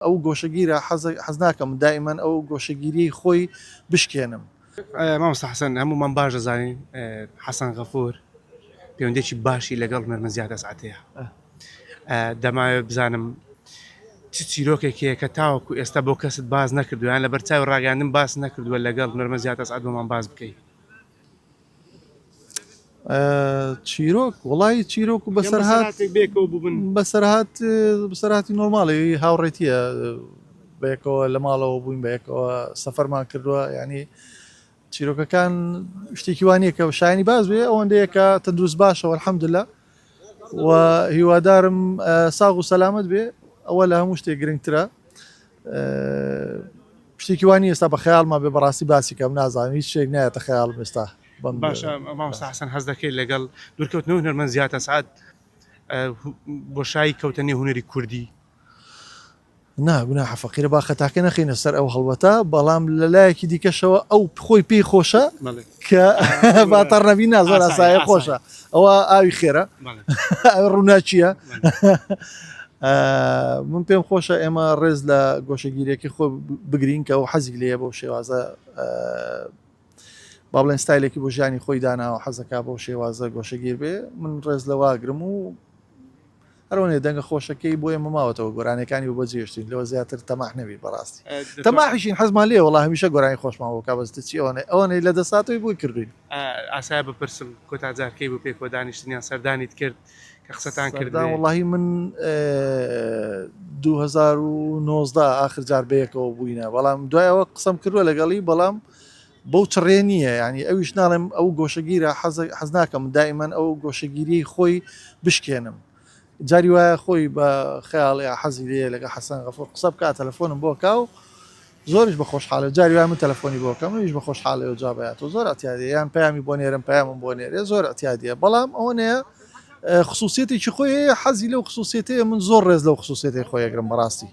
ئەو گۆشەگیرە حەز ناکەم دائیمەن ئەو گۆشەگیری خۆی بشکێنم. مامۆستا حەسەن هەموومان باش دەزانین حەسەن غەفوور پەیوەندێکی باشی لەگەڵ نەرمەزیاد ئەسعەتەیە. دەماوێت بزانم چ چیرۆکێکەیە کە تاوەکو ئێستا بۆ کەست باز نەکردویان لەبەر چاوی ڕاگەاندن باس نەکردووە لەگەڵ نەرمەزیاد ئەسعەد بۆمان باز بکەیت. چیرۆک وڵی چیرۆک و بەسەرهاتی نۆرماڵی هاوڕێتیە بەیەکەوە لە ماڵەوە بووین بەیەکەوە سەفەرمان کردووە ینی چیرۆکەکان شتێکی وانەیە کە شایانی باز بێ ئەوەندەیەکە تەندروست باشەوە الحەمدوللا و هیوادارم ساغ و سەلامەت بێ ئەوە لە هەموو شتێک گرنگترە. شتێکی وانی ئێستا بە خەیاڵما بێ بەڕاستی باسی کەم نازانم هیچ شتێک نایەتە خەیاڵم ئێستا. باشە مامۆستا حەسەن حەز دەکەیت لەگەڵ دوورکەوتنەوەی نەرمەزیاد ئەسعەد بۆ شای کەوتنی هونەری کوردی؟ گوناحە فەقیرە با خەتاکە نەخینە سەر ئەو هەڵوەتە بەڵام لە لایەکی دیکەشەوە ئەو خۆی پێی خۆشە کە باتەڕ نەبینە زۆر ئاسایە خۆشە ئەوە ئاوی خێرە ڕووناچیە. من پێم خۆشە ئێمە ڕێز لە گۆشەگیریەکی خۆ بگرین کە ئەو حەزی لێە بەو شێوازە با بڵێن ستایلێکی بۆ ژیانی خۆی داناوە حەزەکە بەو شێوازە گۆشەگیر بێ من ڕێز لەواگرم و هەرۆنێ دەنگە خۆشەکەی بۆ ئێمە ماوەتەوە گۆرانەکانی بۆ بەجێشتین لەوە زیاتر تەماح نەبی بەڕاستی تەماحیشین حەزمان لێ وەڵا هەمیشە گۆرانی خۆشماوە کابەستە چی ئەوەنەی لە دەساتەوەی بۆی کردوین. ئاسایە بپرسم کۆتاجارکەی بۆ پێکۆ دانیشتنیان سەردانیت کرد کە قسەتان کرد؟ وەڵاهی من 2019 ئاخر جار بەیەکەوە بووینە بەڵام دوایەوە قسەم کردووە لەگەڵی بەڵام بەو چڕێ نییە ینی ئەویش ناڵێم ئەو گۆشەگیرە حەز ناکەم دائیمەن ئەو گۆشەگیری خۆی بشکێنم. جاری وایە خۆی بە خەیاڵی حەزی لێ لەگە حەسەن غەفوور قسە بکە تەلەفۆنم بۆ کاو زۆریش بە خۆشحاڵە جاری وای من تەلەفۆنی بۆکەم منیش بە خۆشحاڵەوە جوابایەتەوە زۆر ئەتیادێ یان پەیامی بۆ نێرم پەیامم بۆ نێرێ زۆر ئەتیادیە بەڵام ئەوە نەیە خصوصیەتێکی خۆی حەزی لەو خصوصیەتەیە من زۆر ڕێز لەو خصوصیەتی خۆی ئەگرم بەڕاستی